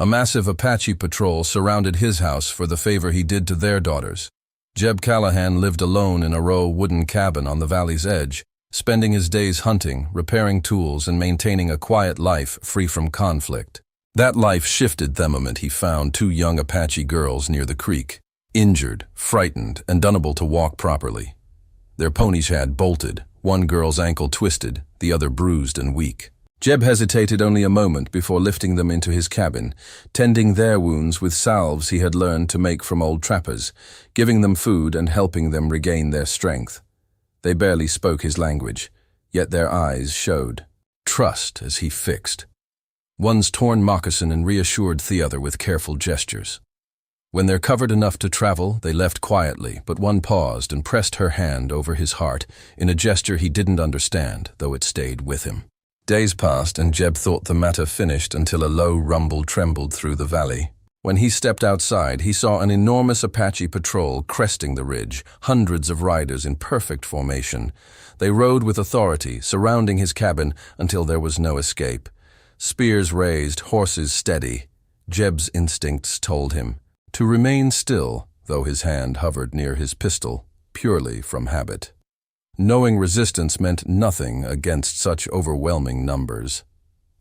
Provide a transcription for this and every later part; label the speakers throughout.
Speaker 1: A massive Apache patrol surrounded his house for the favor he did to their daughters. Jeb Callahan lived alone in a low wooden cabin on the valley's edge, spending his days hunting, repairing tools, and maintaining a quiet life free from conflict. That life shifted the moment he found two young Apache girls near the creek, injured, frightened, and unable to walk properly. Their ponies had bolted, one girl's ankle twisted, the other bruised and weak. Jeb hesitated only a moment before lifting them into his cabin, tending their wounds with salves he had learned to make from old trappers, giving them food and helping them regain their strength. They barely spoke his language, yet their eyes showed trust as he fixed one's torn moccasin and reassured the other with careful gestures. When they're covered enough to travel, they left quietly, but one paused and pressed her hand over his heart in a gesture he didn't understand, though it stayed with him. Days passed, and Jeb thought the matter finished until a low rumble trembled through the valley. When he stepped outside, he saw an enormous Apache patrol cresting the ridge, hundreds of riders in perfect formation. They rode with authority, surrounding his cabin until there was no escape. Spears raised, horses steady. Jeb's instincts told him to remain still, though his hand hovered near his pistol, purely from habit. Knowing resistance meant nothing against such overwhelming numbers.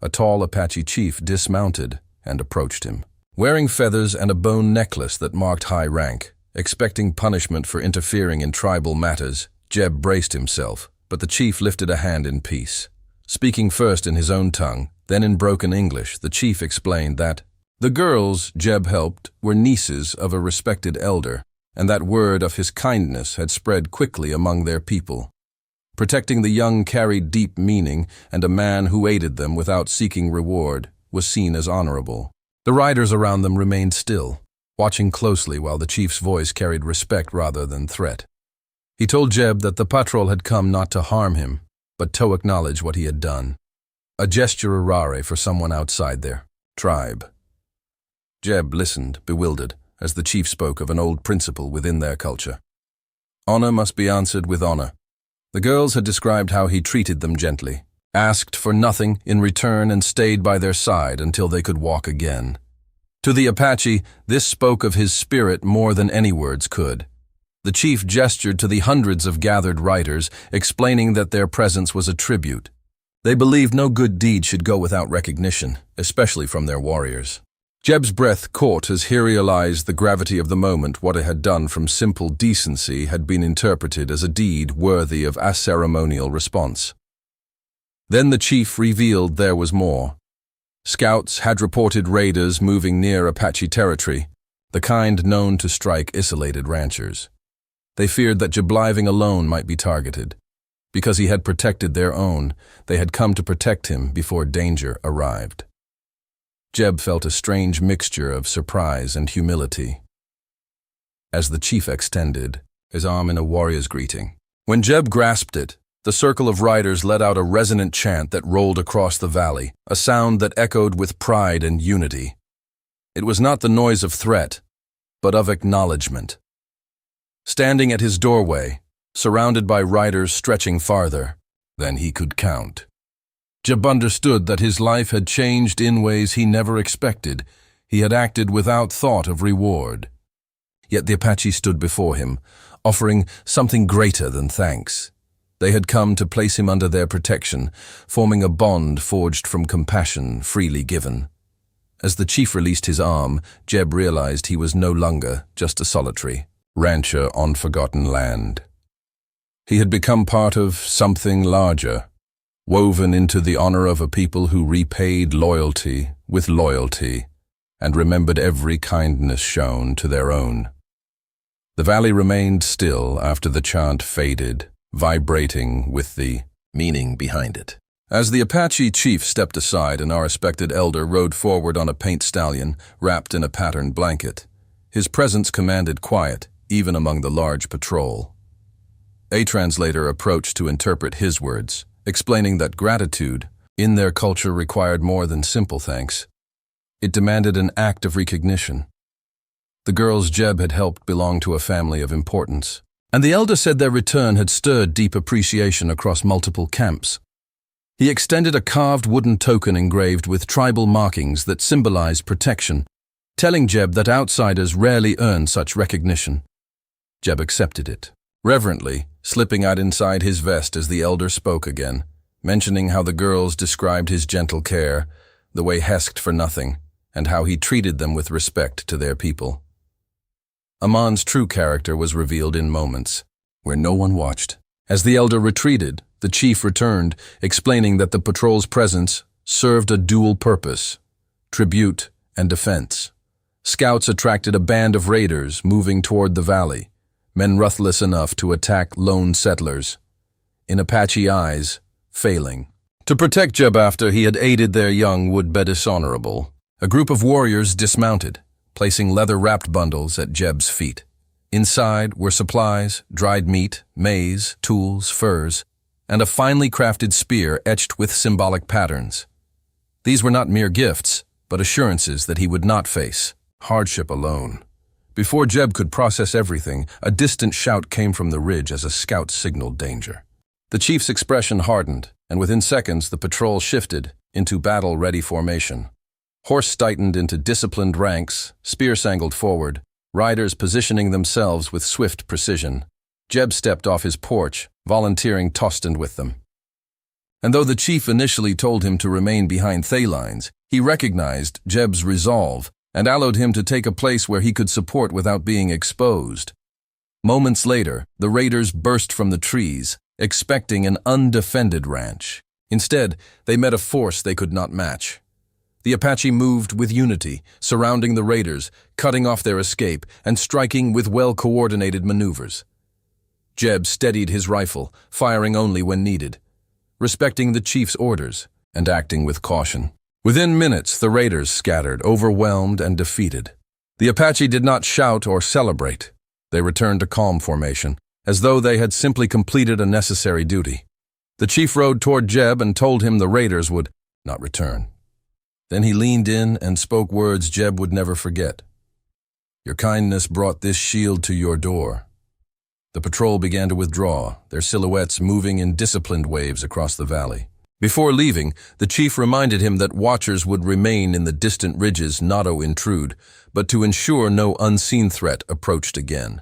Speaker 1: A tall Apache chief dismounted and approached him, wearing feathers and a bone necklace that marked high rank. Expecting punishment for interfering in tribal matters, Jeb braced himself, but the chief lifted a hand in peace. Speaking first in his own tongue, then in broken English, the chief explained that the girls Jeb helped were nieces of a respected elder, and that word of his kindness had spread quickly among their people. Protecting the young carried deep meaning, and a man who aided them without seeking reward was seen as honorable. The riders around them remained still, watching closely while the chief's voice carried respect rather than threat. He told Jeb that the patrol had come not to harm him, but to acknowledge what he had done. A gesture rare for someone outside their tribe. Jeb listened, bewildered, as the chief spoke of an old principle within their culture. Honor must be answered with honor. The girls had described how he treated them gently, asked for nothing in return, and stayed by their side until they could walk again. To the Apache, this spoke of his spirit more than any words could. The chief gestured to the hundreds of gathered riders, explaining that their presence was a tribute. They believed no good deed should go without recognition, especially from their warriors. Jeb's breath caught as he realized the gravity of the moment. What it had done from simple decency had been interpreted as a deed worthy of a ceremonial response. Then the chief revealed there was more. Scouts had reported raiders moving near Apache territory, the kind known to strike isolated ranchers. They feared that Jeb living alone might be targeted. Because he had protected their own, they had come to protect him before danger arrived. Jeb felt a strange mixture of surprise and humility as the chief extended his arm in a warrior's greeting. When Jeb grasped it, the circle of riders let out a resonant chant that rolled across the valley, a sound that echoed with pride and unity. It was not the noise of threat, but of acknowledgement. Standing at his doorway, surrounded by riders stretching farther than he could count, Jeb understood that his life had changed in ways he never expected. He had acted without thought of reward. Yet the Apache stood before him, offering something greater than thanks. They had come to place him under their protection, forming a bond forged from compassion freely given. As the chief released his arm, Jeb realized he was no longer just a solitary rancher on forgotten land. He had become part of something larger, woven into the honor of a people who repaid loyalty with loyalty and remembered every kindness shown to their own. The valley remained still after the chant faded, vibrating with the meaning behind it. As the Apache chief stepped aside and our respected elder rode forward on a paint stallion wrapped in a patterned blanket, his presence commanded quiet, even among the large patrol. A translator approached to interpret his words, explaining that gratitude in their culture required more than simple thanks. It demanded an act of recognition. The girls Jeb had helped belonged to a family of importance, and the elder said their return had stirred deep appreciation across multiple camps. He extended a carved wooden token engraved with tribal markings that symbolized protection, telling Jeb that outsiders rarely earn such recognition. Jeb accepted it, reverently, slipping out inside his vest as the elder spoke again, mentioning how the girls described his gentle care, the way he asked for nothing, and how he treated them with respect to their people. Amon's true character was revealed in moments, where no one watched. As the elder retreated, the chief returned, explaining that the patrol's presence served a dual purpose: tribute and defense. Scouts attracted a band of raiders moving toward the valley, men ruthless enough to attack lone settlers. In Apache eyes, failing. To protect Jeb after he had aided their young would be dishonorable. A group of warriors dismounted, placing leather-wrapped bundles at Jeb's feet. Inside were supplies, dried meat, maize, tools, furs, and a finely crafted spear etched with symbolic patterns. These were not mere gifts, but assurances that he would not face hardship alone. Before Jeb could process everything, a distant shout came from the ridge as a scout signaled danger. The chief's expression hardened, and within seconds the patrol shifted into battle-ready formation. Horse tightened into disciplined ranks, spears angled forward, riders positioning themselves with swift precision. Jeb stepped off his porch, volunteering Tostin with them. And though the chief initially told him to remain behind Thaylines, he recognized Jeb's resolve and allowed him to take a place where he could support without being exposed. Moments later, the raiders burst from the trees, expecting an undefended ranch. Instead, they met a force they could not match. The Apache moved with unity, surrounding the raiders, cutting off their escape, and striking with well-coordinated maneuvers. Jeb steadied his rifle, firing only when needed, respecting the chief's orders and acting with caution. Within minutes, the raiders scattered, overwhelmed and defeated. The Apache did not shout or celebrate. They returned to calm formation, as though they had simply completed a necessary duty. The chief rode toward Jeb and told him the raiders would not return. Then he leaned in and spoke words Jeb would never forget. "Your kindness brought this shield to your door." The patrol began to withdraw, their silhouettes moving in disciplined waves across the valley. Before leaving, the chief reminded him that watchers would remain in the distant ridges not to intrude, but to ensure no unseen threat approached again.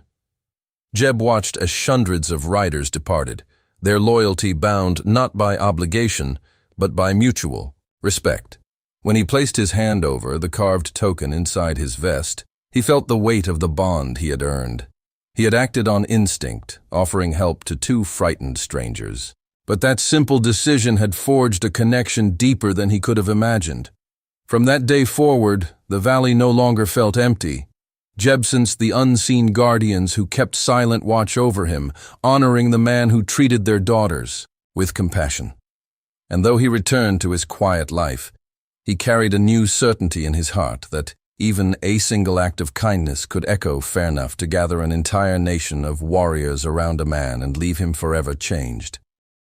Speaker 1: Jeb watched as hundreds of riders departed, their loyalty bound not by obligation, but by mutual respect. When he placed his hand over the carved token inside his vest, he felt the weight of the bond he had earned. He had acted on instinct, offering help to two frightened strangers. But that simple decision had forged a connection deeper than he could have imagined. From that day forward, the valley no longer felt empty. Jeb sensed the unseen guardians who kept silent watch over him, honoring the man who treated their daughters with compassion. And though he returned to his quiet life, he carried a new certainty in his heart that even a single act of kindness could echo far enough to gather an entire nation of warriors around a man and leave him forever changed.